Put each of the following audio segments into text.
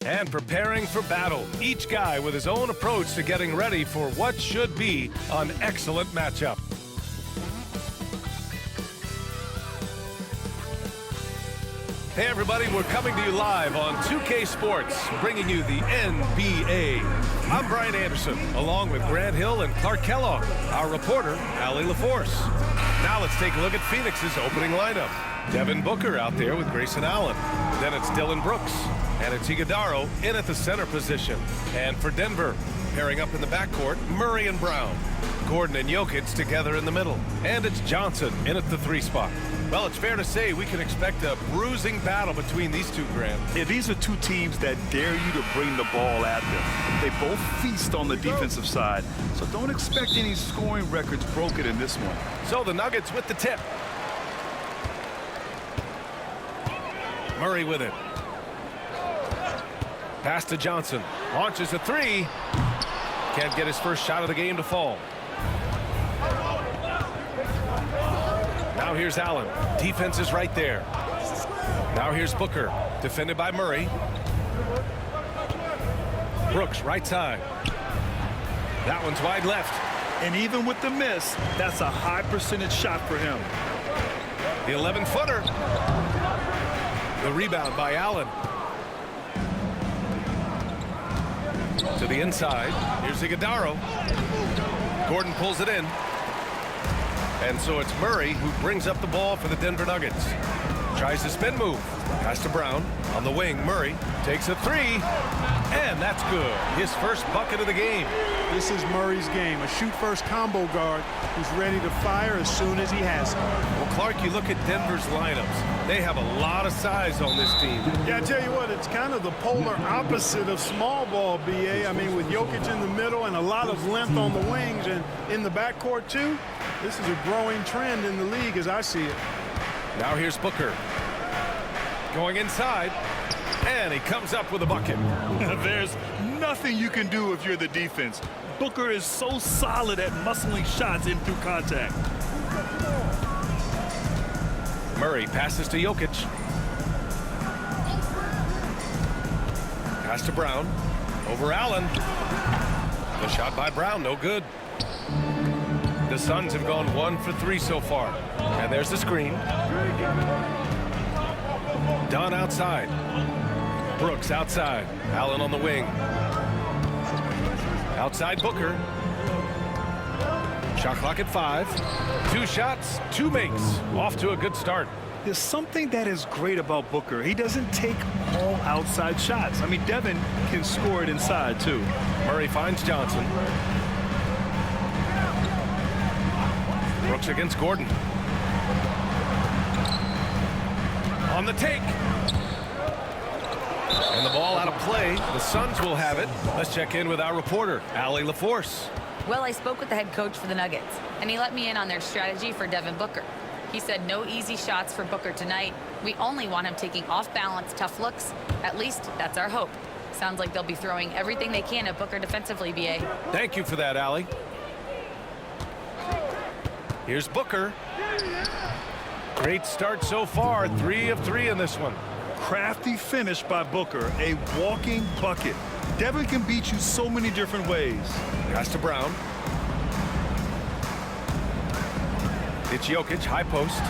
And preparing for battle, each guy with his own approach to getting ready for what should be an excellent matchup. Hey everybody, we're coming to you live on 2K Sports, bringing you the NBA. I'm Brian Anderson, along with Grant Hill and Clark Kellogg, our reporter, Allie LaForce. Now let's take a look at Phoenix's opening lineup. Devin Booker out there with Grayson Allen. Then it's Dillon Brooks. And it's Iguodala in at the center position. And for Denver, pairing up in the backcourt, Murray and Brown. Gordon and Jokic together in the middle. And it's Johnson in at the 3 spot. Well, it's fair to say we can expect a bruising battle between these two, Grant. Yeah, these are two teams that dare you to bring the ball at them. They both feast on the defensive side, so don't expect any scoring records broken in this one. So the Nuggets with the tip. Murray with it. Pass to Johnson. Launches a 3. Can't get his first shot of the game to fall. Now here's Allen. Defense is right there. Now here's Booker. Defended by Murray. Brooks, right side. That one's wide left. And even with the miss, that's a high percentage shot for him. The 11-footer. The rebound by Allen. To the inside. Here's Iguodala. Gordon pulls it in. And so it's Murray who brings up the ball for the Denver Nuggets. Tries the spin move. Pass to Brown. On the wing, Murray takes a 3. And that's good. His first bucket of the game. This is Murray's game. A shoot-first combo guard who's ready to fire as soon as he has it. Well, Clark, you look at Denver's lineups. They have a lot of size on this team. Yeah, I tell you what, it's kind of the polar opposite of small ball, B.A. I mean, with Jokic in the middle and a lot of length on the wings and in the backcourt, too. This is a growing trend in the league as I see it. Now here's Booker. Going inside. And he comes up with a bucket. There's nothing you can do if you're the defense. Booker is so solid at muscling shots in through contact. Murray passes to Jokic. Pass to Brown. Over Allen. The shot by Brown, no good. The Suns have gone 1 for 3 so far. And there's the screen. Dunn outside. Brooks outside. Allen on the wing. Outside Booker. Shot clock at 5. 2 shots, 2 makes. Off to a good start. There's something that is great about Booker. He doesn't take all outside shots. I mean, Devin can score it inside, too. Murray finds Johnson. Brooks against Gordon. On the take. And the ball out of play. The Suns will have it. Let's check in with our reporter, Allie LaForce. Well, I spoke with the head coach for the Nuggets, and he let me in on their strategy for Devin Booker. He said no easy shots for Booker tonight. We only want him taking off-balance, tough looks. At least that's our hope. Sounds like they'll be throwing everything they can at Booker defensively, B.A. Thank you for that, Allie. Here's Booker. Great start so far. 3 of 3 in this one. Crafty finish by Booker, a walking bucket. Devin can beat you so many different ways. Pass to Brown. It's Jokic, high post.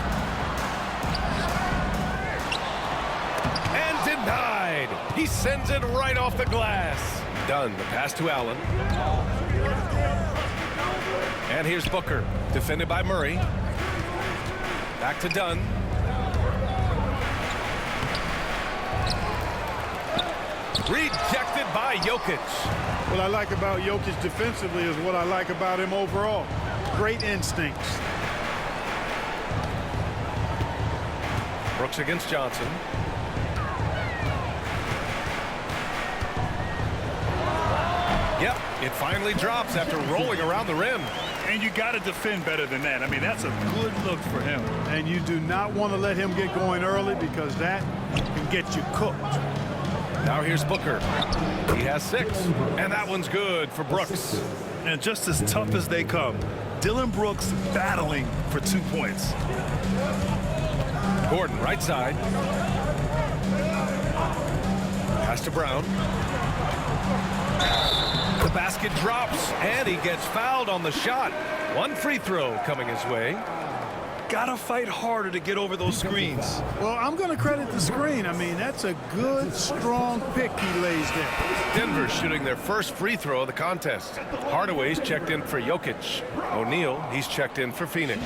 And denied. He sends it right off the glass. Done. The pass to Allen. And here's Booker, defended by Murray. Back to Dunn. Rejected by Jokic. What I like about Jokic defensively is what I like about him overall. Great instincts. Brooks against Johnson. Yep, it finally drops after rolling around the rim. And you got to defend better than that. I mean, that's a good look for him. And you do not want to let him get going early because that can get you cooked. Now here's Booker. He has 6. And that one's good for Brooks. And just as tough as they come, Dillon Brooks battling for 2 points. Gordon, right side. Pass to Brown. The basket drops, and he gets fouled on the shot. One free throw coming his way. Gotta fight harder to get over those screens. Well, I'm going to credit the screen. I mean, that's a good, strong pick he lays there. Denver shooting their first free throw of the contest. Hardaway's checked in for Jokic. O'Neal, he's checked in for Phoenix.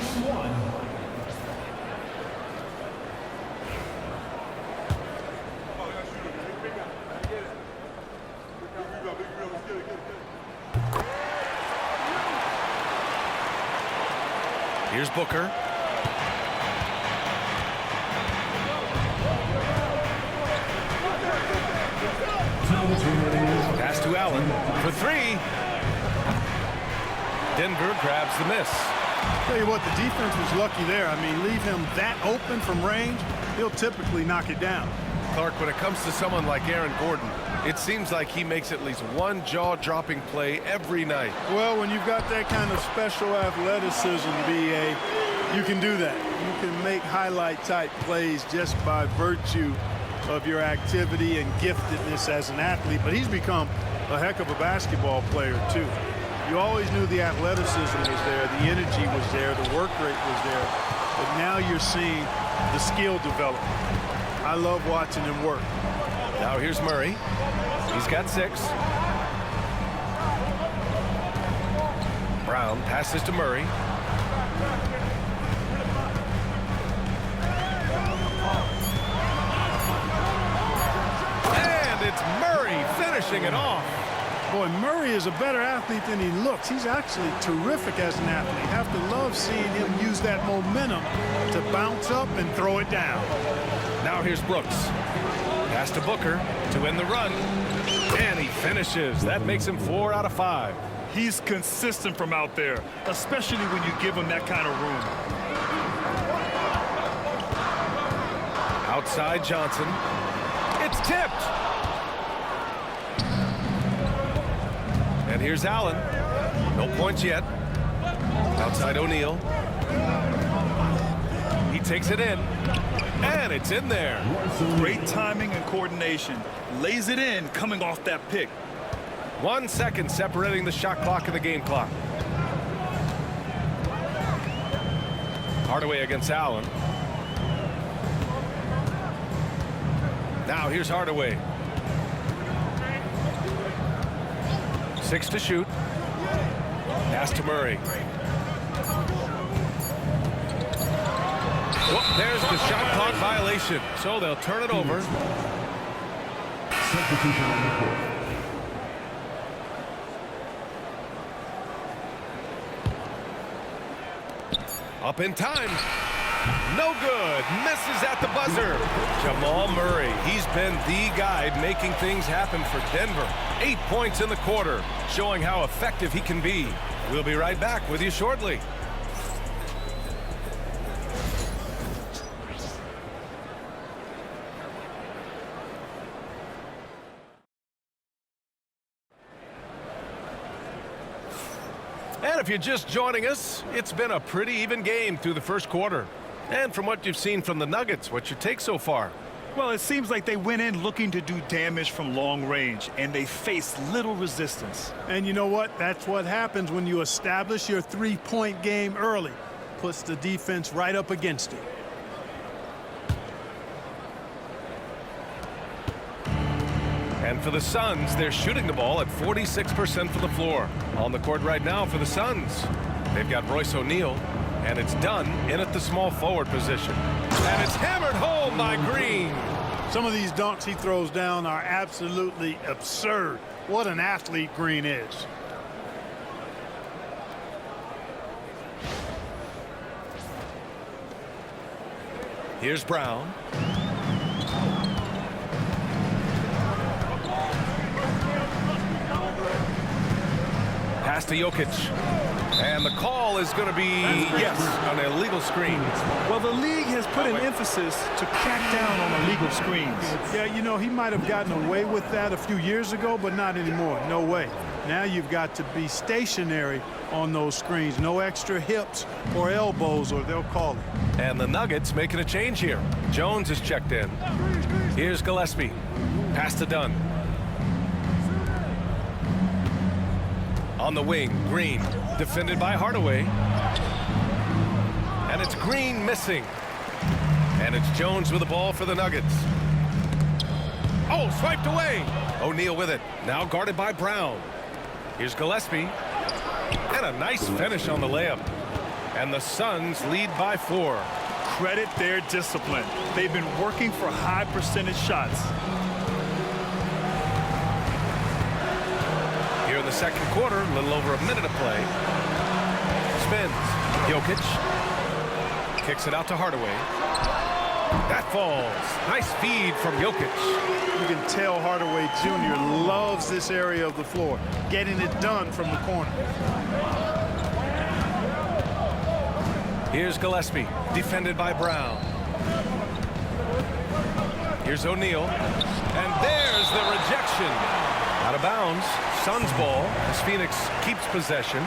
Here's Booker. Pass to Allen for three. Denver grabs the miss. Tell you what, the defense was lucky there. I mean, leave him that open from range, he'll typically knock it down. Clark, when it comes to someone like Aaron Gordon, it seems like he makes at least one jaw-dropping play every night. Well, when you've got that kind of special athleticism, B.A., you can do that. You can make highlight-type plays just by virtue of your activity and giftedness as an athlete. But he's become a heck of a basketball player, too. You always knew the athleticism was there, the energy was there, the work rate was there. But now you're seeing the skill develop. I love watching him work. Now here's Murray. He's got 6. Brown passes to Murray. And it's Murray finishing it off. Boy, Murray is a better athlete than he looks. He's actually terrific as an athlete. You have to love seeing him use that momentum to bounce up and throw it down. Now here's Brooks. Pass to Booker to win the run. And he finishes. That makes him 4 out of 5. He's consistent from out there, especially when you give him that kind of room. Outside Johnson. It's tipped. And here's Allen. No points yet. Outside O'Neal. He takes it in. And it's in there. Great timing and coordination. Lays it in coming off that pick. 1 second separating the shot clock and the game clock. Hardaway against Allen. Now here's Hardaway. 6 to shoot. Pass to Murray. Whoop, there's the shot clock violation. So they'll turn it over. Up in time. No good. Misses at the buzzer. Jamal Murray. He's been the guy making things happen for Denver. 8 points in the quarter, showing how effective he can be. We'll be right back with you shortly. And if you're just joining us, it's been a pretty even game through the first quarter. And from what you've seen from the Nuggets, what's your take so far? Well, it seems like they went in looking to do damage from long range, and they faced little resistance. And you know what? That's what happens when you establish your three-point game early. Puts the defense right up against it. And for the Suns, they're shooting the ball at 46% from the floor. On the court right now for the Suns, they've got Royce O'Neal, and it's done in at the small forward position. And it's hammered home by Green. Some of these dunks he throws down are absolutely absurd. What an athlete Green is. Here's Brown. Pass to Jokic. And the call is going to be, yes, an illegal screen. Well, the league has put an emphasis to crack down on illegal screens. Yeah, you know, he might have gotten away with that a few years ago, but not anymore. No way. Now you've got to be stationary on those screens. No extra hips or elbows, or they'll call it. And the Nuggets making a change here. Jones is checked in. Here's Gillespie. Pass to Dunn. On the wing, Green, defended by Hardaway. And it's Green missing. And it's Jones with the ball for the Nuggets. Oh, swiped away. O'Neal with it. Now guarded by Brown. Here's Gillespie. And a nice finish on the layup. And the Suns lead by 4. Credit their discipline. They've been working for high percentage shots. Here in the second quarter, a little over a minute of play. Spins. Jokic. Kicks it out to Hardaway. That falls. Nice feed from Jokic. You can tell Hardaway Jr. loves this area of the floor, getting it done from the corner. Here's Gillespie, defended by Brown. Here's O'Neal. And there's the rejection. Out of bounds. Suns ball as Phoenix keeps possession.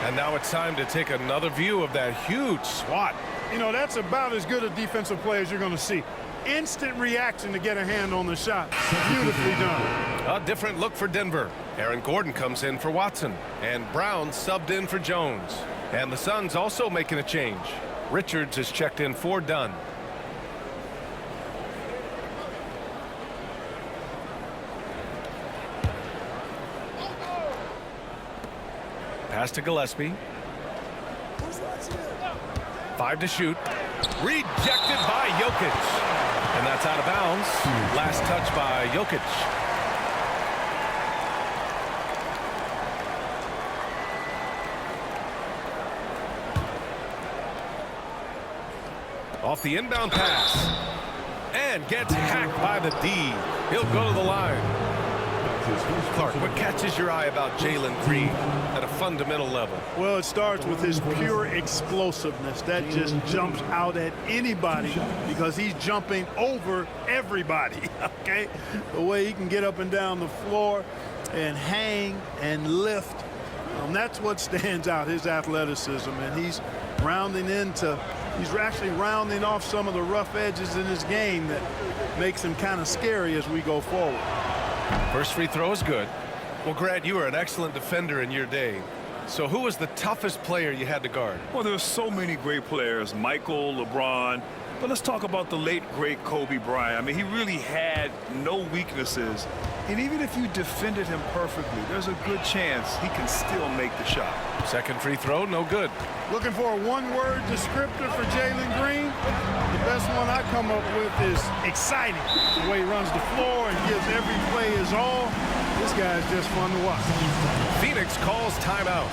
And now it's time to take another view of that huge swat. You know, that's about as good a defensive play as you're going to see. Instant reaction to get a hand on the shot. Beautifully done. A different look for Denver. Aaron Gordon comes in for Watson. And Brown subbed in for Jones. And the Suns also making a change. Richards is checked in for Dunn. Pass to Gillespie. 5 to shoot. Rejected by Jokic. And that's out of bounds. Last touch by Jokic. Off the inbound pass. And gets hacked by the D. He'll go to the line. Clark, what catches your eye about Jalen Green at a fundamental level? Well, it starts with his pure explosiveness. That just jumps out at anybody because he's jumping over everybody, okay? The way he can get up and down the floor and hang and lift. That's what stands out, his athleticism. And he's actually rounding off some of the rough edges in his game that makes him kind of scary as we go forward. First free throw is good. Well, Grant, you were an excellent defender in your day. So who was the toughest player you had to guard? Well, there's so many great players, Michael, LeBron. But let's talk about the late, great Kobe Bryant. I mean, he really had no weaknesses. And even if you defended him perfectly, there's a good chance he can still make the shot. Second free throw, no good. Looking for a one-word descriptor for Jalen Green? The best one I come up with is exciting. The way he runs the floor and gives every play his all. This guy's just fun to watch. Phoenix calls timeout.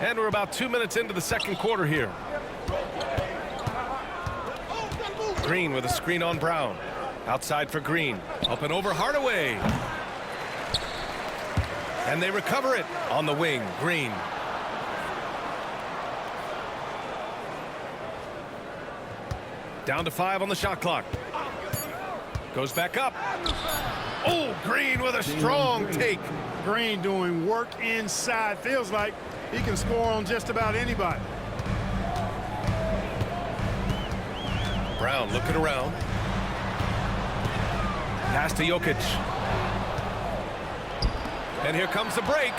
And we're about 2 minutes into the second quarter here. Green with a screen on Brown. Outside for Green. Up and over Hardaway. And they recover it on the wing. Green. Down to 5 on the shot clock. Goes back up. Oh, Green with a strong take. Green doing work inside. Feels like he can score on just about anybody. Brown looking around. Pass to Jokic. And here comes the break.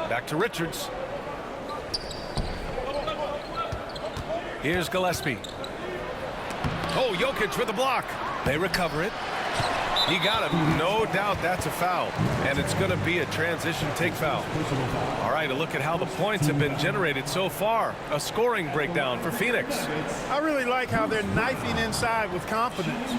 Back to Richards. Here's Gillespie. Oh, Jokic with the block. They recover it. He got him. No doubt that's a foul. And it's going to be a transition take foul. All right, a look at how the points have been generated so far. A scoring breakdown for Phoenix. I really like how they're knifing inside with confidence,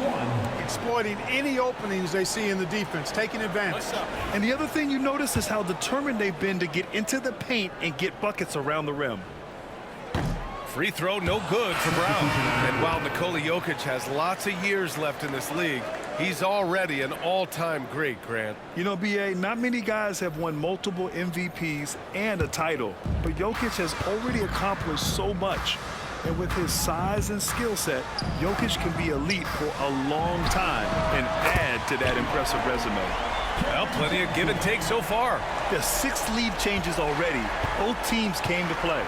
exploiting any openings they see in the defense, taking advantage. And the other thing you notice is how determined they've been to get into the paint and get buckets around the rim. Free throw, no good for Brown. And while Nikola Jokic has lots of years left in this league, he's already an all-time great, Grant. You know, B.A., not many guys have won multiple MVPs and a title, but Jokic has already accomplished so much. And with his size and skill set, Jokic can be elite for a long time and add to that impressive resume. Well, plenty of give and take so far. There's 6 lead changes already. Both teams came to play.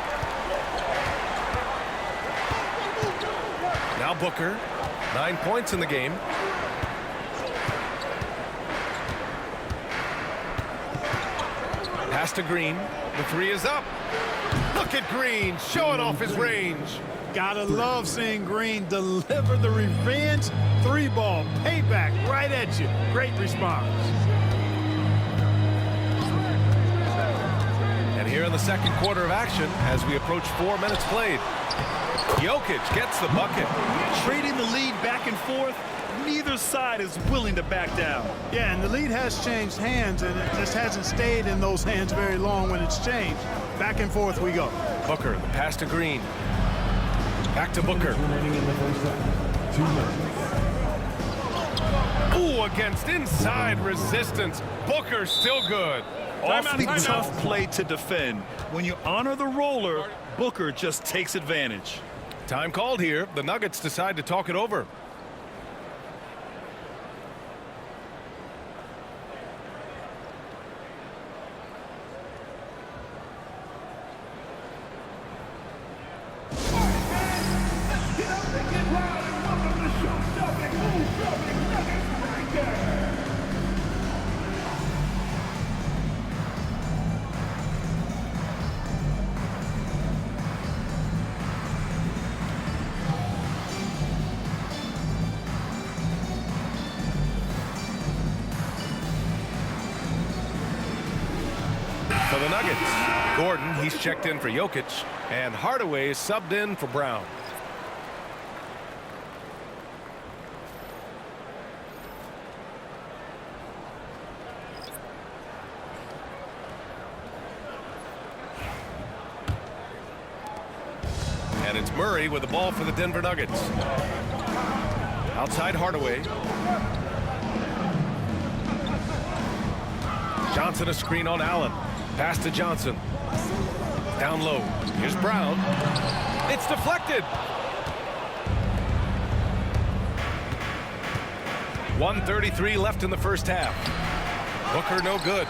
Now Booker, 9 points in the game. Pass to Green. The three is up. Look at Green showing off his range. Gotta love seeing Green deliver the revenge 3-ball payback right at you. Great response. And here in the second quarter of action, as we approach 4 minutes played, Jokic gets the bucket. Trading the lead back and forth, neither side is willing to back down. Yeah, and the lead has changed hands, and it just hasn't stayed in those hands very long when it's changed. Back and forth we go. Booker, the pass to Green. Back to Booker. Ooh, against inside resistance. Booker still good. Awfully tough play to defend. When you honor the roller, Booker just takes advantage. Time called here. The Nuggets decide to talk it over. For the Nuggets, Gordon, he's checked in for Jokic, and Hardaway is subbed in for Brown. And it's Murray with the ball for the Denver Nuggets. Outside Hardaway. Johnson a screen on Allen. Pass to Johnson. Down low. Here's Brown. It's deflected. 1:33 left in the first half. Booker no good.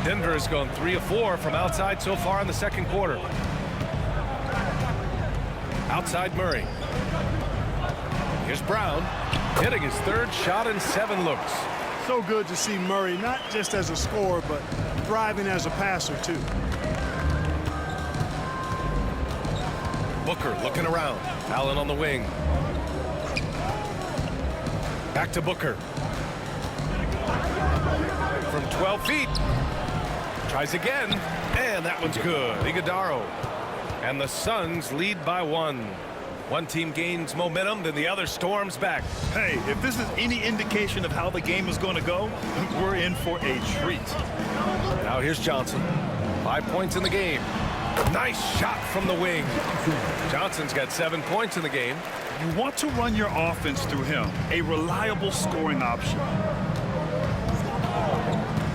Denver has gone 3 of 4 from outside so far in the second quarter. Outside Murray. Here's Brown, hitting his 3rd shot in 7 looks. So good to see Murray, not just as a scorer, but thriving as a passer, too. Booker looking around. Allen on the wing. Back to Booker. From 12 feet. Tries again, and that one's good. Iguodaro. And the Suns lead by 1. One team gains momentum, then the other storms back. Hey, if this is any indication of how the game is going to go, we're in for a treat. Now here's Johnson. 5 points in the game. Nice shot from the wing. Johnson's got 7 points in the game. You want to run your offense through him, a reliable scoring option.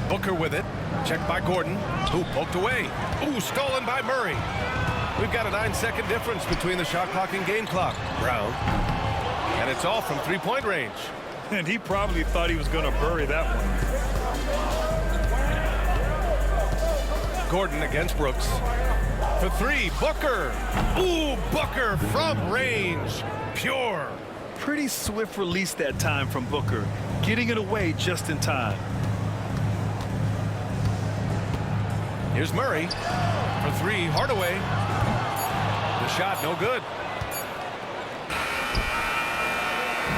Booker with it. Checked by Gordon, who poked away. Ooh, stolen by Murray. We've got a 9-second difference between the shot clock and game clock. Brown. And it's all from 3-point range. And he probably thought he was going to bury that one. Gordon against Brooks. For 3, Booker. Ooh, Booker from range. Pure. Pretty swift release that time from Booker, getting it away just in time. Here's Murray. For 3, Hardaway. The shot no good.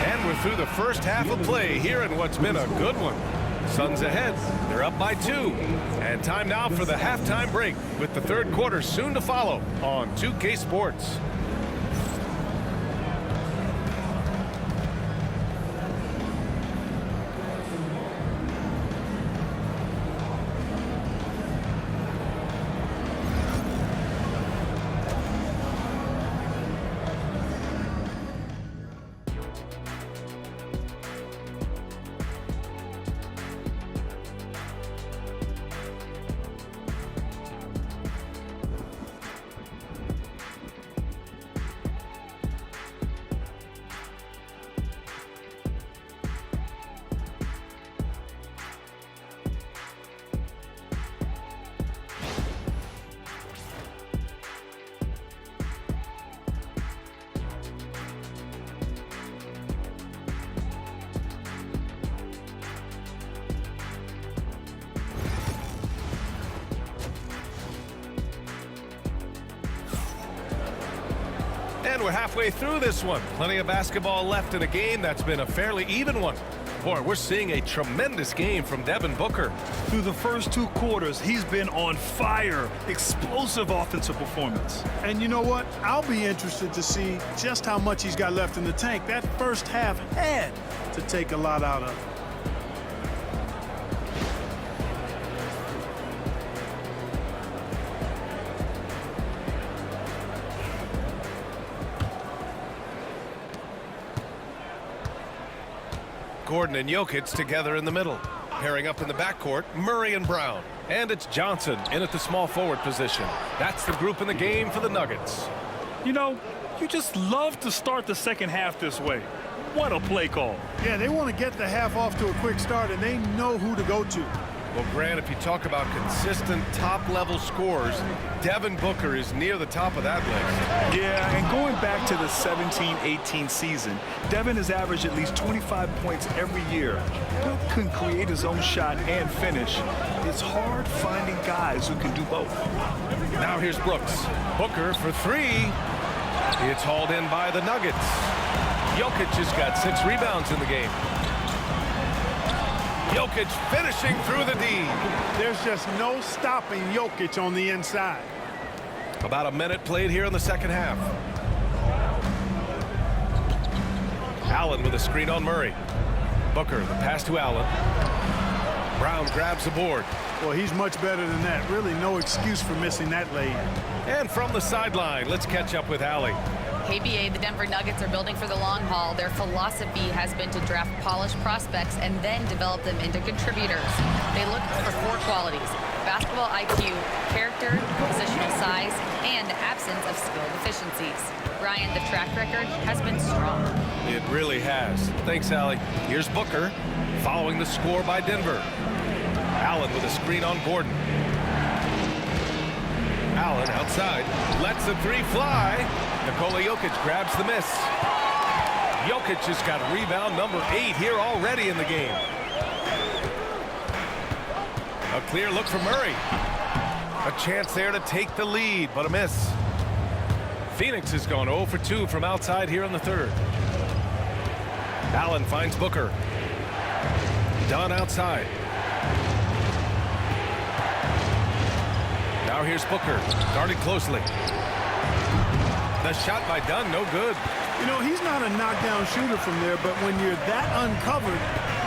And we're through the first half of play here in what's been a good one. Suns ahead. They're up by 2. And time now for the halftime break with the third quarter soon to follow on 2K Sports. And we're halfway through this one. Plenty of basketball left in a game that's been a fairly even one. Boy, we're seeing a tremendous game from Devin Booker. Through the first 2 quarters, he's been on fire. Explosive offensive performance. And you know what? I'll be interested to see just how much he's got left in the tank. That first half had to take a lot out of it. Gordon and Jokic together in the middle. Pairing up in the backcourt, Murray and Brown. And it's Johnson in at the small forward position. That's the group in the game for the Nuggets. You know, you just love to start the second half this way. What a play call. Yeah, they want to get the half off to a quick start, and they know who to go to. Well, Grant, if you talk about consistent top-level scores, Devin Booker is near the top of that list. Yeah, and going back to the 17-18 season, Devin has averaged at least 25 points every year. Book can create his own shot and finish. It's hard finding guys who can do both. Now here's Brooks. Booker for 3. It's hauled in by the Nuggets. Jokic has got 6 rebounds in the game. Jokic finishing through the D. There's just no stopping Jokic on the inside. About a minute played here in the second half. Allen with a screen on Murray. Booker, the pass to Allen. Brown grabs the board. Well, he's much better than that. Really no excuse for missing that lane. And from the sideline, let's catch up with Allie. Hey, BA, the Denver Nuggets are building for the long haul. Their philosophy has been to draft polished prospects and then develop them into contributors. They look for 4 qualities: basketball IQ, character, positional size, and absence of skill deficiencies. Ryan, the track record has been strong. It really has. Thanks, Allie. Here's Booker following the score by Denver. Allen with a screen on Gordon. Allen outside, lets the 3 fly. Nikola Jokic grabs the miss. Jokic has got rebound number 8 here already in the game. A clear look for Murray. A chance there to take the lead, but a miss. Phoenix has gone 0 for 2 from outside here in the third. Allen finds Booker. Dunn outside. Now here's Booker, guarded closely. The shot by Dunn, no good. You know, he's not a knockdown shooter from there, but when you're that uncovered,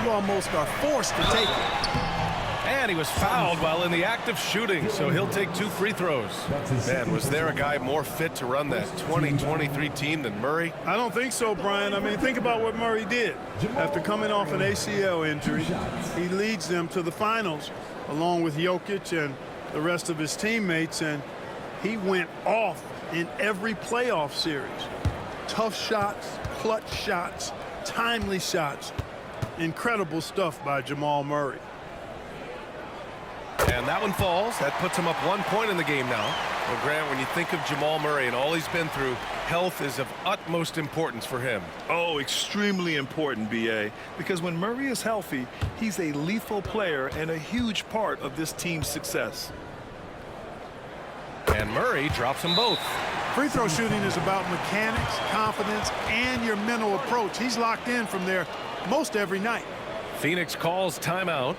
you almost are forced to take it. And he was fouled while in the act of shooting, so he'll take 2 free throws. Man, was there a guy more fit to run that 2023 team than Murray? I don't think so, Brian. I mean, think about what Murray did. After coming off an ACL injury, he leads them to the finals, along with Jokic and the rest of his teammates, and he went off in every playoff series. Tough shots, clutch shots, timely shots. Incredible stuff by Jamal Murray. And that one falls. That puts him up 1 point in the game now. Well, Grant, when you think of Jamal Murray and all he's been through, health is of utmost importance for him. Oh, extremely important, BA, because when Murray is healthy, he's a lethal player and a huge part of this team's success. And Murray drops them both. Free throw shooting is about mechanics, confidence, and your mental approach. He's locked in from there most every night. Phoenix calls timeout.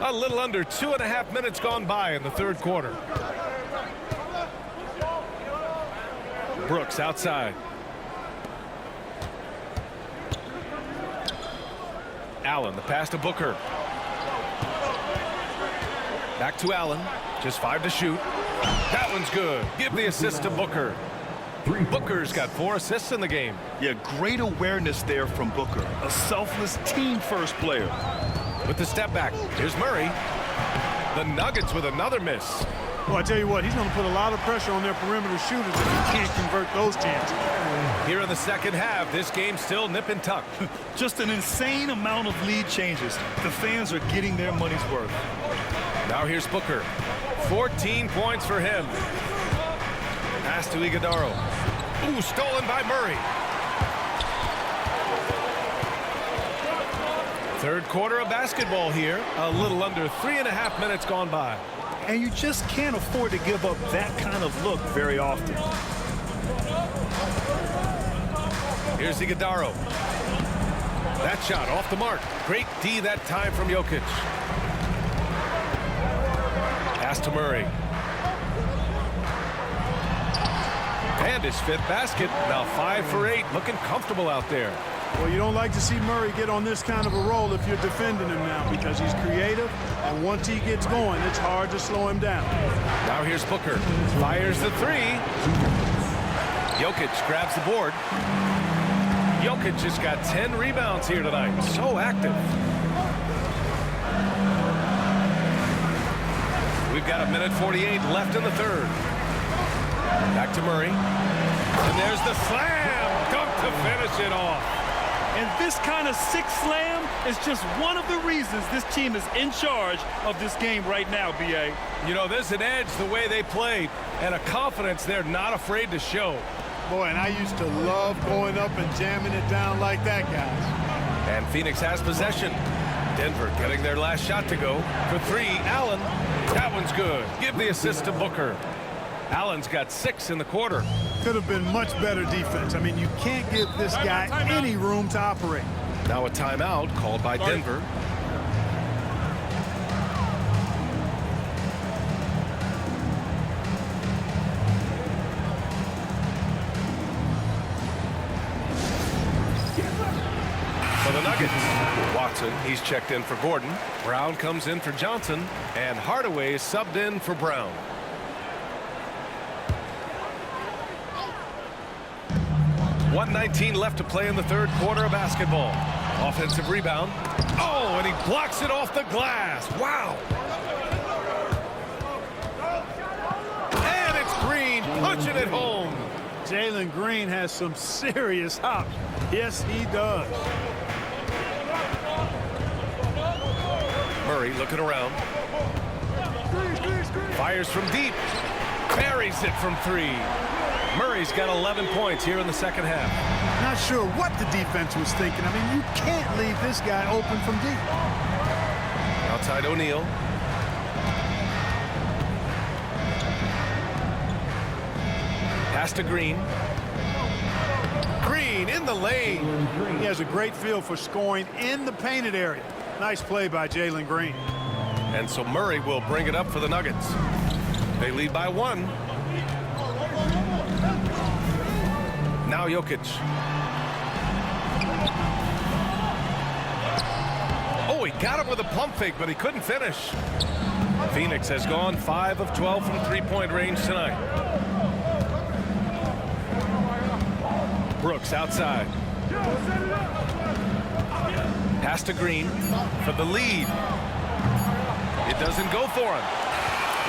A little under 2.5 minutes gone by in the third quarter. Brooks outside. Allen, the pass to Booker. Back to Allen. Just 5 to shoot. That one's good. Give the assist to Booker. Booker's got 4 assists in the game. Yeah, great awareness there from Booker. A selfless team-first player. With the step back, here's Murray. The Nuggets with another miss. Well, I tell you what, he's going to put a lot of pressure on their perimeter shooters if he can't convert those chances. Here in the second half, this game's still nip and tuck. Just an insane amount of lead changes. The fans are getting their money's worth. Now here's Booker. 14 points for him. Pass to Iguodaro. Ooh, stolen by Murray. Third quarter of basketball here. A little under 3.5 minutes gone by. And you just can't afford to give up that kind of look very often. Here's Iguodaro. That shot off the mark. Great D that time from Jokic. Pass to Murray. And his 5th basket. Now 5 for 8. Looking comfortable out there. Well, you don't like to see Murray get on this kind of a roll if you're defending him now because he's creative, and once he gets going, it's hard to slow him down. Now here's Booker. Fires the 3. Jokic grabs the board. Jokic has got 10 rebounds here tonight. So active. We've got 1:48 left in the third. Back to Murray. And there's the slam. Dunk to finish it off. And this kind of sick slam is just one of the reasons this team is in charge of this game right now, B.A. You know, there's an edge the way they play and a confidence they're not afraid to show. Boy, and I used to love going up and jamming it down like that, guys. And Phoenix has possession. Denver getting their last shot to go. For 3, Allen. That one's good. Give the assist to Booker. Allen's got 6 in the quarter. Could have been much better defense. I mean, you can't give this guy any room to operate. Now a timeout called by Denver. For the Nuggets, Watson, he's checked in for Gordon. Brown comes in for Johnson, and Hardaway is subbed in for Brown. .119 left to play in the third quarter of basketball. Offensive rebound. Oh, and he blocks it off the glass. Wow. And it's Green punching it home. Jalen Green has some serious hops. Yes, he does. Murray looking around. Fires from deep. Buries it from 3. Murray's got 11 points here in the second half. Not sure what the defense was thinking. I mean, you can't leave this guy open from deep. Outside O'Neal. Pass to Green. Green in the lane. He has a great feel for scoring in the painted area. Nice play by Jalen Green. And so Murray will bring it up for the Nuggets. They lead by 1. Now Jokic. Oh, he got him with a pump fake, but he couldn't finish. Phoenix has gone 5 of 12 from three-point range tonight. Brooks outside. Pass to Green for the lead. It doesn't go for him.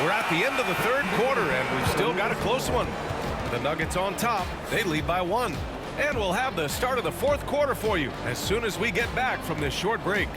We're at the end of the third quarter, and we've still got a close one. The Nuggets on top. They lead by 1. And we'll have the start of the fourth quarter for you as soon as we get back from this short break.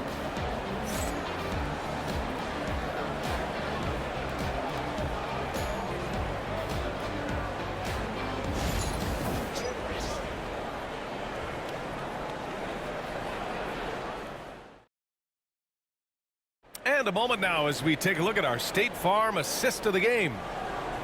And a moment now as we take a look at our State Farm assist of the game.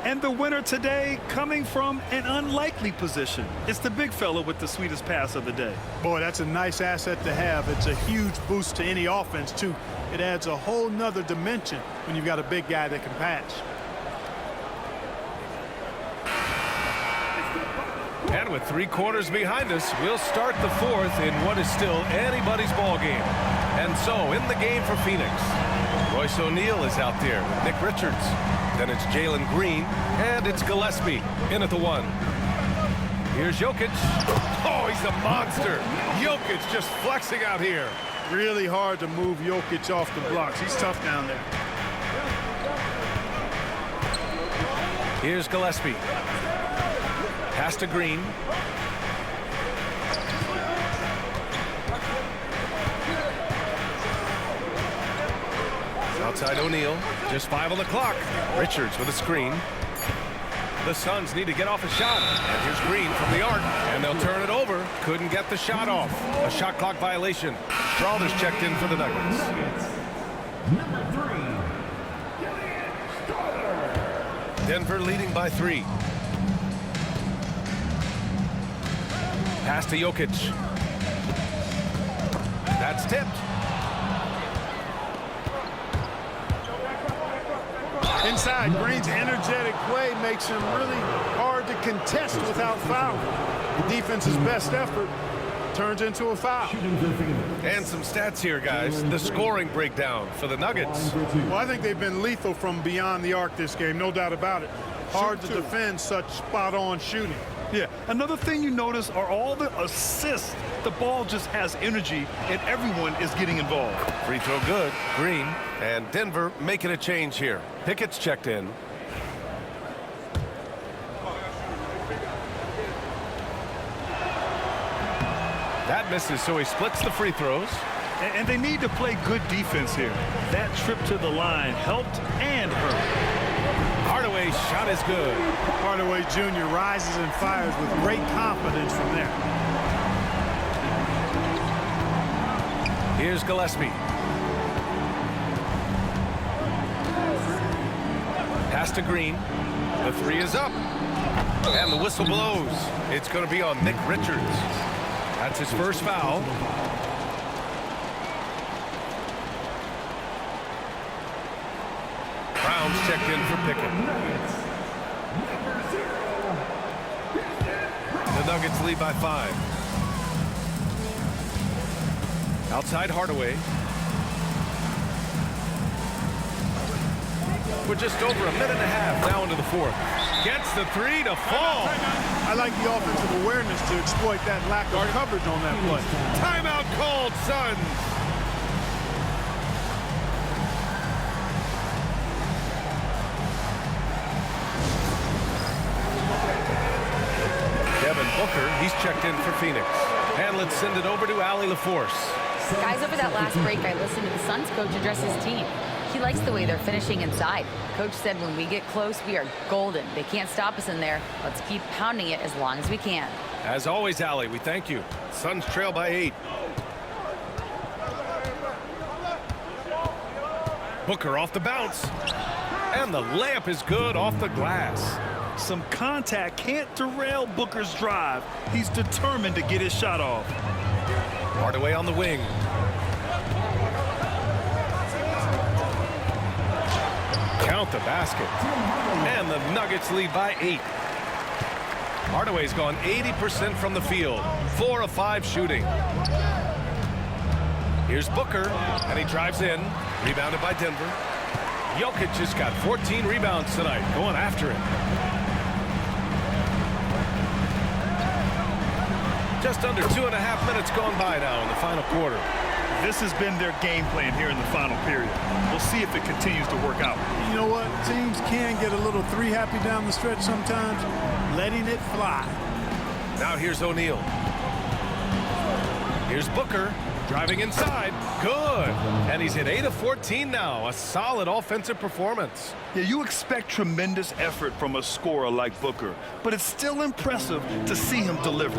And the winner today coming from an unlikely position. It's the big fella with the sweetest pass of the day. Boy, that's a nice asset to have. It's a huge boost to any offense, too. It adds a whole nother dimension when you've got a big guy that can pass. And with 3 quarters behind us, we'll start the fourth in what is still anybody's ball game. And so in the game for Phoenix, Royce O'Neal is out there with Nick Richards. Then it's Jalen Green, and it's Gillespie in at the 1. Here's Jokic. Oh, he's a monster. Jokic just flexing out here. Really hard to move Jokic off the blocks. He's tough down there. Here's Gillespie. Pass to Green. Outside O'Neal. Just 5 on the clock. Richards with a screen. The Suns need to get off a shot. And here's Green from the arc. And they'll turn it over. Couldn't get the shot off. A shot clock violation. Strawder's checked in for the Nuggets. Denver leading by 3. Pass to Jokic. That's tipped. Inside, Green's energetic play makes him really hard to contest without foul. The defense's best effort turns into a foul. And some stats here, guys. The scoring breakdown for the Nuggets. Well, I think they've been lethal from beyond the arc this game, no doubt about it. Hard to defend such spot-on shooting. Yeah, another thing you notice are all the assists. The ball just has energy, and everyone is getting involved. Free throw good. Green. And Denver making a change here. Pickett's checked in. That misses, so he splits the free throws. And they need to play good defense here. That trip to the line helped and hurt. Hardaway's shot is good. Hardaway Jr. rises and fires with great confidence from there. Here's Gillespie. Pass to Green. The 3 is up. And the whistle blows. It's going to be on Nick Richards. That's his first foul. Brown's checked in for Pickett. The Nuggets lead by 5. Outside Hardaway. We're just over a minute and a half now into the 4th. Gets the 3 to fall. I like the offensive awareness to exploit that lack of coverage on that play. Timeout called, Suns. Devin Booker, he's checked in for Phoenix. And let's send it over to Allie LaForce. Guys, over that last break, I listened to the Suns coach address his team. He likes the way they're finishing inside. Coach said when we get close, we are golden. They can't stop us in there. Let's keep pounding it as long as we can. As always, Allie, we thank you. Suns trail by 8. Booker off the bounce. And the layup is good off the glass. Some contact can't derail Booker's drive. He's determined to get his shot off. Hardaway on the wing. Count the basket. And the Nuggets lead by 8. Hardaway's gone 80% from the field. 4 of 5 shooting. Here's Booker, and he drives in. Rebounded by Denver. Jokic just got 14 rebounds tonight. Going after it. Just under 2.5 minutes gone by now in the final quarter. This has been their game plan here in the final period. We'll see if it continues to work out. You know what? Teams can get a little 3 happy down the stretch sometimes. Letting it fly. Now here's O'Neal. Here's Booker. Driving inside. Good. And he's hit 8 of 14 now. A solid offensive performance. Yeah, you expect tremendous effort from a scorer like Booker, but it's still impressive to see him deliver.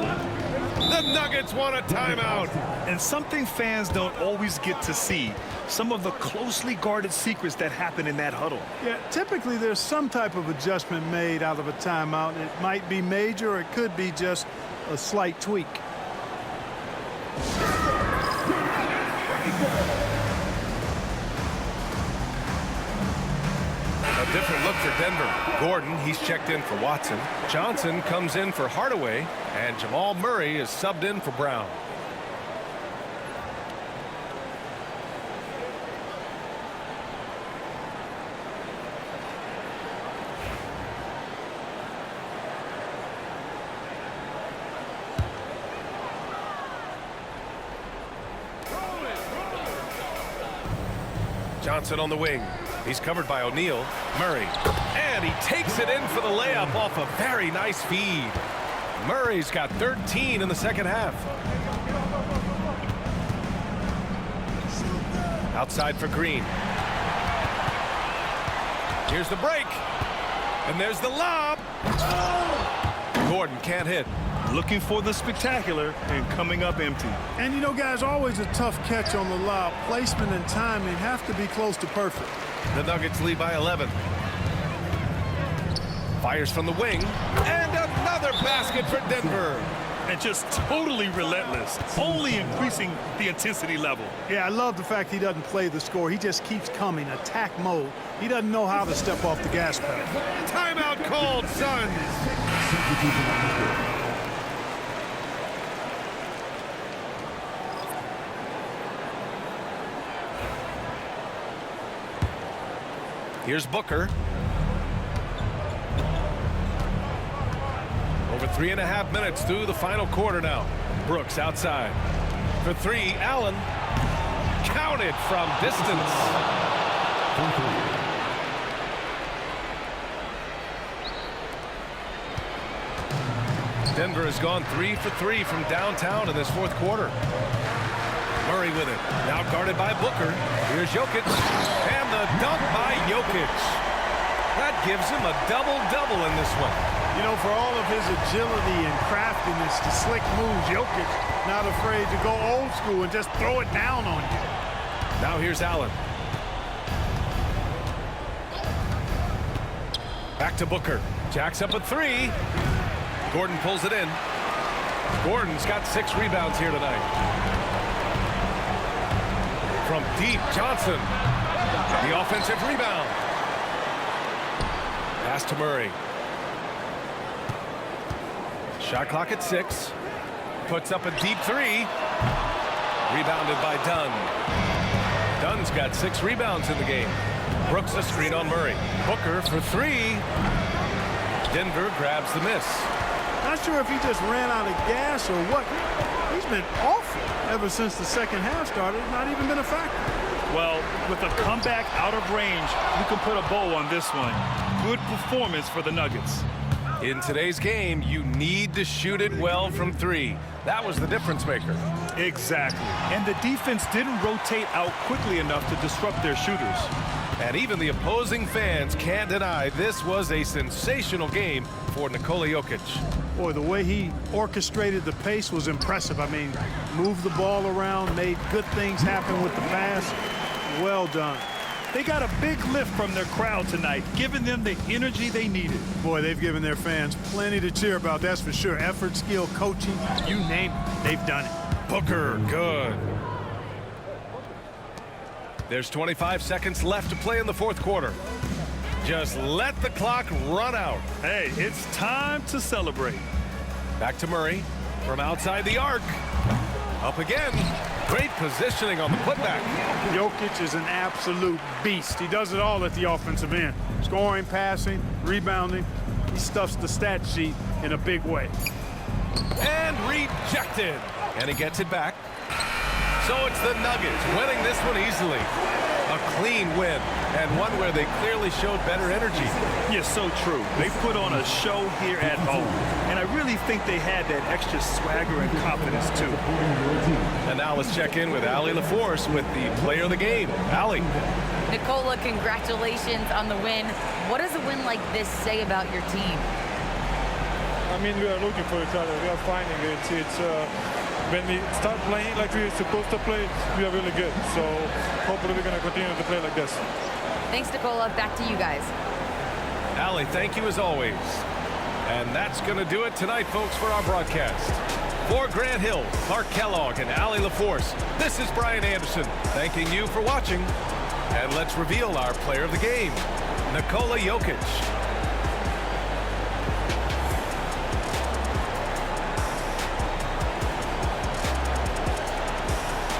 The Nuggets want a timeout. And something fans don't always get to see, some of the closely guarded secrets that happen in that huddle. Yeah, typically there's some type of adjustment made out of a timeout. It might be major or it could be just a slight tweak. A different look for Denver. Gordon, he's checked in for Watson. Johnson comes in for Hardaway. And Jamal Murray is subbed in for Brown. Johnson on the wing. He's covered by O'Neal. Murray. And he takes it in for the layup off a very nice feed. Murray's got 13 in the second half. Outside for Green. Here's the break. And there's the lob. Gordon can't hit. Looking for the spectacular and coming up empty. And you know, guys, always a tough catch on the lob. Placement and timing have to be close to perfect. The Nuggets lead by 11. Fires from the wing. And another basket for Denver. And just totally relentless, only increasing the intensity level. Yeah, I love the fact he doesn't play the score. He just keeps coming, attack mode. He doesn't know how to step off the gas pedal. Timeout called, Suns. Here's Booker. Over 3.5 minutes through the final quarter now. Brooks outside. For three, Allen. Counted from distance. Denver has gone 3 for 3 from downtown in this fourth quarter. Murray with it. Now guarded by Booker. Here's Jokic. And the dunk by Jokic. That gives him a double-double in this one. You know, for all of his agility and craftiness, the slick moves, Jokic not afraid to go old school and just throw it down on you. Now here's Allen. Back to Booker. Jacks up a three. Gordon pulls it in. Gordon's got 6 rebounds here tonight. From deep, Johnson. The offensive rebound. Pass to Murray. Shot clock at 6. Puts up a deep 3. Rebounded by Dunn. Dunn's got 6 rebounds in the game. Brooks a screen on Murray. Booker for 3. Denver grabs the miss. Not sure if he just ran out of gas or what. He's been awful ever since the second half started. Not even been a factor. Well, with a comeback out of range, we can put a bow on this one. Good performance for the Nuggets. In today's game, you need to shoot it well from 3. That was the difference maker. Exactly. And the defense didn't rotate out quickly enough to disrupt their shooters. And even the opposing fans can't deny this was a sensational game for Nikola Jokic. Boy, the way he orchestrated the pace was impressive. I mean, moved the ball around, made good things happen with the pass. Well done. They got a big lift from their crowd tonight, giving them the energy they needed. Boy, they've given their fans plenty to cheer about, that's for sure. Effort, skill, coaching, you name it, they've done it. Booker, good. There's 25 seconds left to play in the fourth quarter. Just let the clock run out. Hey, it's time to celebrate. Back to Murray from outside the arc. Up again. Great positioning on the putback. Jokic is an absolute beast. He does it all at the offensive end. Scoring, passing, rebounding. He stuffs the stat sheet in a big way. And rejected. And he gets it back. So it's the Nuggets winning this one easily. A clean win, and one where they clearly showed better energy. Yes, so true. They put on a show here at home, and I really think they had that extra swagger and confidence, too. And now let's check in with Allie LaForce with the player of the game. Allie. Nikola, congratulations on the win. What does a win like this say about your team? I mean, we are looking for each other. We are finding it. When we start playing like we're supposed to play, we are really good. So hopefully we're going to continue to play like this. Thanks, Nikola. Back to you guys. Allie, thank you as always. And that's going to do it tonight, folks, for our broadcast. For Grant Hill, Clark Kellogg, and Allie LaForce, this is Brian Anderson thanking you for watching. And let's reveal our player of the game, Nikola Jokic.